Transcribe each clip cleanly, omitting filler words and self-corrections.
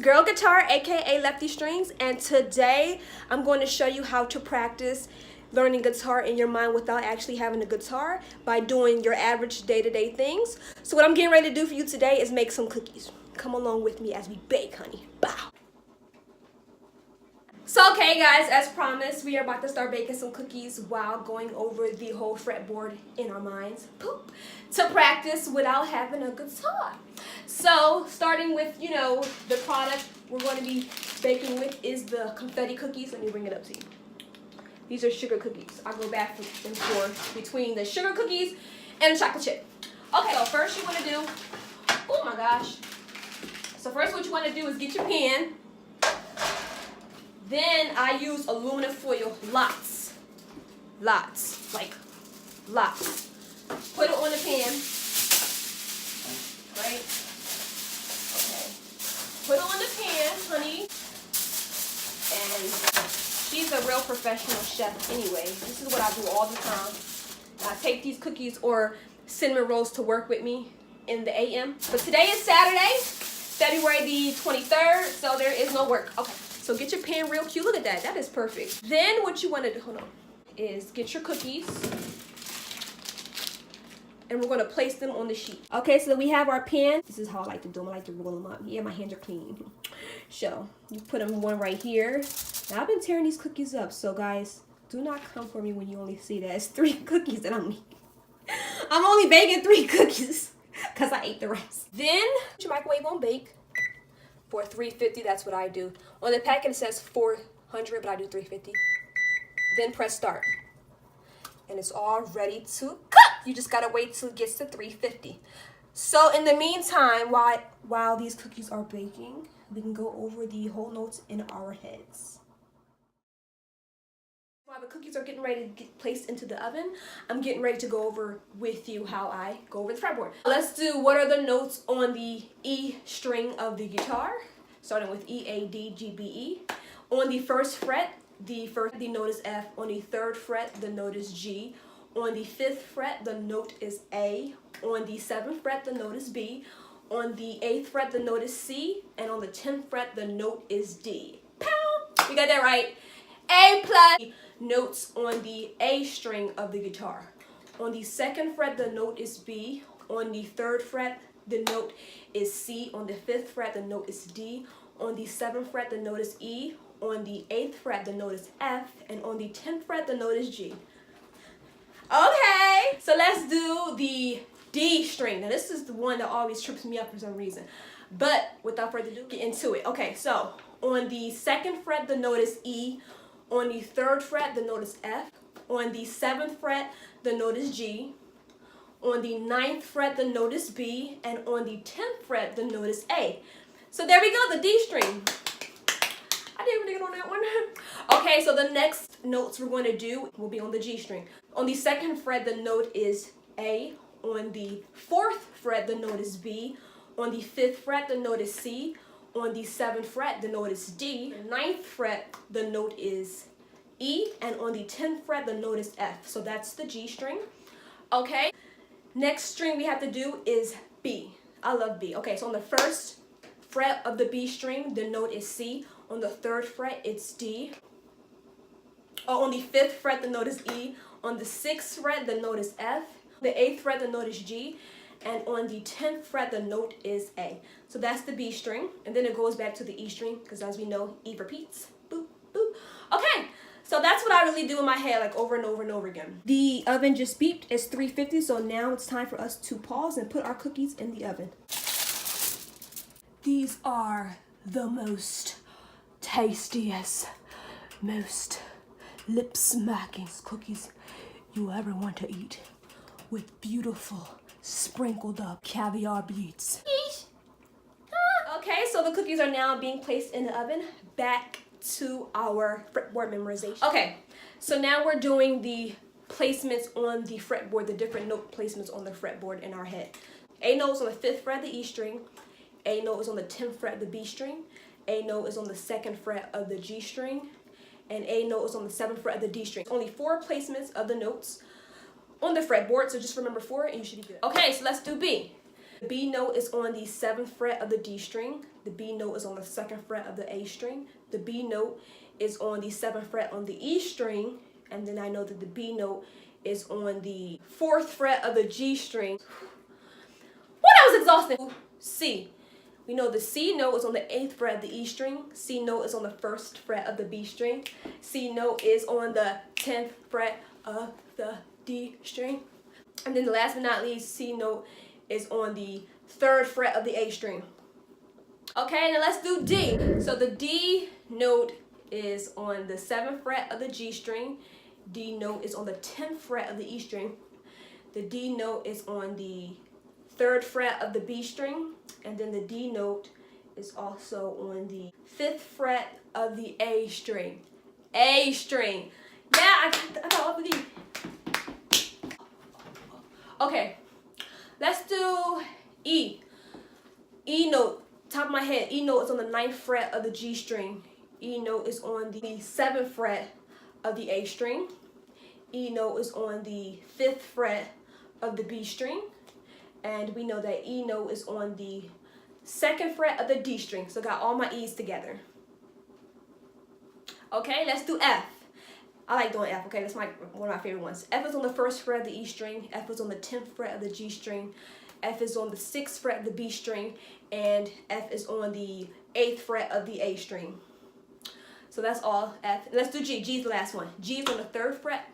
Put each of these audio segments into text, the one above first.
Girl Guitar, aka Lefty Strings, and today I'm going to show you how to practice learning guitar in your mind without actually having a guitar by doing your average day-to-day things. So what I'm getting ready to do for you today is make some cookies. Come along with me as we bake, honey. Bow. So okay guys, as promised, we are about to start baking some cookies while going over the whole fretboard in our minds. Poop. To practice without having a guitar. So starting with, the product we're going to be baking with is the confetti cookies. Let me bring it up to you. These are sugar cookies. I go back and forth between the sugar cookies and the chocolate chip. Okay, so first you want to do, oh my gosh. So first what you want to do is get your pan. Then I use aluminum foil, lots, like lots. Put it on the pan, right? Okay. Put it on the pan, honey. And she's a real professional chef anyway. This is what I do all the time. I take these cookies or cinnamon rolls to work with me in the AM. But today is Saturday, February the 23rd, so there is no work. Okay. So get your pan real cute. Look at that. That is perfect. Then what you want to do, hold on, is get your cookies. And we're going to place them on the sheet. Okay, so we have our pan. This is how I like to do them. I like to roll them up. Yeah, my hands are clean. So you put them one right here. Now I've been tearing these cookies up. So guys, do not come for me when you only see that it's 3 cookies that I'm only baking 3 cookies because I ate the rest. Then put your microwave on bake. For 350, that's what I do. On the packet it says 400, but I do 350. Then press start. And it's all ready to cook. You just gotta wait till it gets to 350. So in the meantime, while these cookies are baking, we can go over the whole notes in our heads. While the cookies are getting ready to get placed into the oven, I'm getting ready to go over with you how I go over the fretboard. Let's do what are the notes on the E string of the guitar, starting with E, A, D, G, B, E. On the first fret, the note is F. On the 3rd fret, the note is G. On the 5th fret, the note is A. On the 7th fret, the note is B. On the 8th fret, the note is C. And on the 10th fret, the note is D. Pow! We got that right. A plus. Notes on the A string of the guitar. On the 2nd fret, the note is B. On the 3rd fret, the note is C. On the 5th fret, the note is D. On the 7th fret, the note is E. On the 8th fret, the note is F. And on the 10th fret, the note is G. Okay, so let's do the D string. Now this is the one that always trips me up for some reason. But without further ado, get into it. Okay, so on the 2nd fret, the note is E. On the 3rd fret, the note is F. On the 7th fret, the note is G. On the 9th fret, the note is B. And on the 10th fret, the note is A. So there we go, the D string. I did really good on that one. Okay, so the next notes we're going to do will be on the G string. On the 2nd fret, the note is A. On the 4th fret, the note is B. On the 5th fret, the note is C. On the 7th fret, the note is D. The 9th fret, the note is E. And on the 10th fret, the note is F. So that's the G string. Okay. Next string we have to do is B. I love B. Okay, so on the 1st fret of the B string, the note is C. On the 3rd fret, it's D. Oh, on the 5th fret, the note is E. On the 6th fret, the note is F. The 8th fret, the note is G. And on the 10th fret, the note is A. So that's the B string. And then it goes back to the E string, because as we know, E repeats. Boop, boop. Okay, so that's what I really do in my head, like over and over and over again. The oven just beeped. It's 350, so now it's time for us to pause and put our cookies in the oven. These are the most tastiest, most lip-smacking cookies you ever want to eat, with beautiful sprinkled up caviar beads. Okay, so the cookies are now being placed in the oven. Back to our fretboard memorization. Okay, so now we're doing the placements on the fretboard, the different note placements on the fretboard in our head. A note is on the 5th fret of the E string. A note is on the 10th fret of the B string. A note is on the 2nd fret of the G string. And A note is on the 7th fret of the D string. Only 4 placements of the notes on the fretboard, so just remember 4 and you should be good. Okay, so let's do B. The B note is on the 7th fret of the D string. The B note is on the 2nd fret of the A string. The B note is on the 7th fret on the E string. And then I know that the B note is on the 4th fret of the G string. Well, that was exhausting. C. We know the C note is on the 8th fret of the E string. C note is on the 1st fret of the B string. C note is on the 10th fret of the D string. And then the last but not least, C note is on the 3rd fret of the A string. Okay, now let's do D. So the D note is on the 7th fret of the G string. D note is on the 10th fret of the E string. The D note is on the 3rd fret of the B string. And then the D note is also on the 5th fret of the A string. A string. Yeah, I got all of these. Okay, let's do E. E note, top of my head, E note is on the 9th fret of the G string. E note is on the 7th fret of the A string. E note is on the 5th fret of the B string. And we know that E note is on the 2nd fret of the D string. So I got all my E's together. Okay, let's do F. I like doing F, okay? That's one of my favorite ones. F is on the 1st fret of the E string. F is on the 10th fret of the G string. F is on the 6th fret of the B string. And F is on the 8th fret of the A string. So that's all F. Let's do G. G is the last one. G is on the 3rd fret.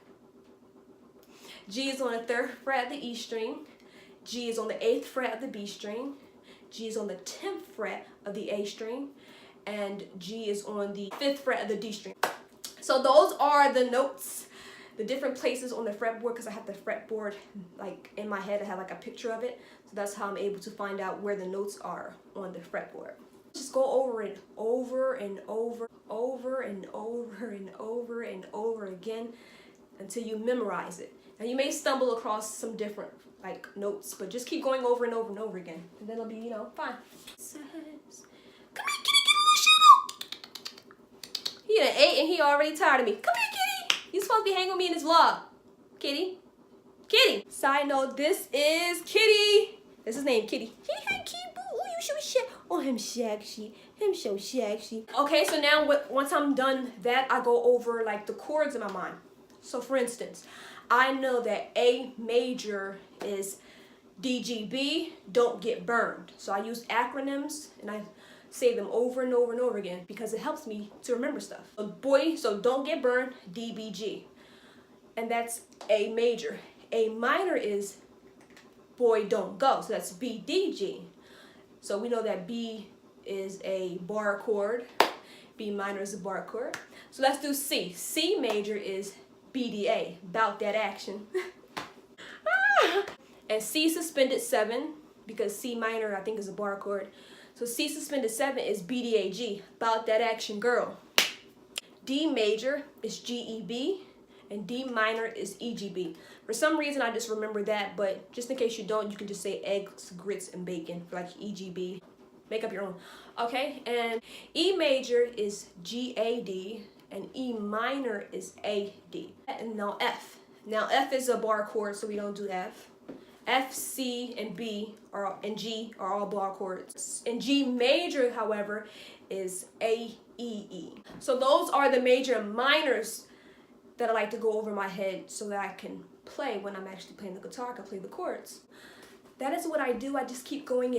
G is on the 3rd fret of the E string. G is on the 8th fret of the B string. G is on the 10th fret of the A string. And G is on the 5th fret of the D string. So those are the notes, the different places on the fretboard, because I have the fretboard like in my head. I have like a picture of it. So that's how I'm able to find out where the notes are on the fretboard. Just go over it over and over, over and over and over and over again until you memorize it. Now you may stumble across some different like notes, but just keep going over and over and over again, and then it'll be, you know, fine. Come here, kitty, kitty, he done ate and he already tired of me. Come here, kitty. You supposed to be hanging with me in this vlog, kitty. Kitty. Side note: this is Kitty. This is his name, Kitty. Kitty, hi, kitty boo. Oh, you so shy. Oh, him sexy. Him so sexy. Okay, so now once I'm done that, I go over like the chords in my mind. So for instance, I know that A major is DGB, don't get burned. So I use acronyms and I say them over and over and over again because it helps me to remember stuff. So don't get burned, DBG. And that's A major. A minor is boy don't go. So that's BDG. So we know that B is a bar chord. B minor is a bar chord. So let's do C. C major is BDA, about that action. And C suspended 7, because C minor I think is a bar chord. So C suspended 7 is BDAG, about that action girl. D major is GEB, and D minor is EGB. For some reason I just remember that, but just in case you don't, you can just say eggs, grits, and bacon for like EGB. Make up your own. Okay, and E major is GAD, and E minor is AD. And now F. Now F is a bar chord, so we don't do F. F, C, and B and G are all bar chords. And G major, however, is A, E, E. So those are the major and minors that I like to go over my head so that I can play when I'm actually playing the guitar. I can play the chords. That is what I do. I just keep going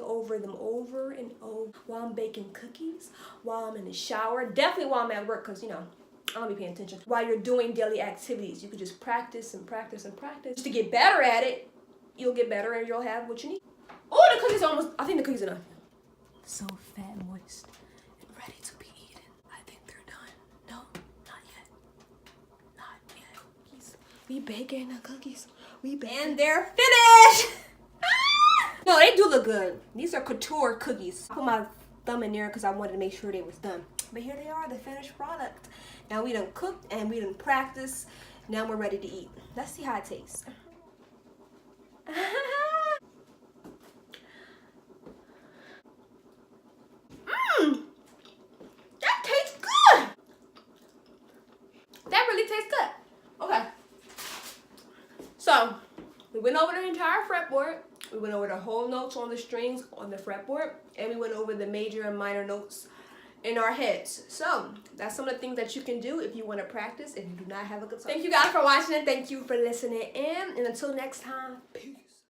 over them over and over while I'm baking cookies, while I'm in the shower, definitely while I'm at work, because, you know, I don't be paying attention. While you're doing daily activities, you can just practice and practice and practice. Just to get better at it, you'll get better and you'll have what you need. Oh, the cookies are almost, I think the cookies are done. So fat, moist, and ready to be eaten. I think they're done. No, not yet. Not yet. We baking the cookies. And they're finished! No, they do look good. These are couture cookies. I put my thumb in there because I wanted to make sure they was done. But here they are, the finished product. Now we done cooked and we done practiced. Now we're ready to eat. Let's see how it tastes. That tastes good. That really tastes good. Okay. So we went over the entire fretboard. We went over the whole notes on the strings on the fretboard, and we went over the major and minor notes in our heads. So that's some of the things that you can do if you want to practice if you do not have a guitar. Thank you guys for watching, and thank you for listening in, and until next time, peace.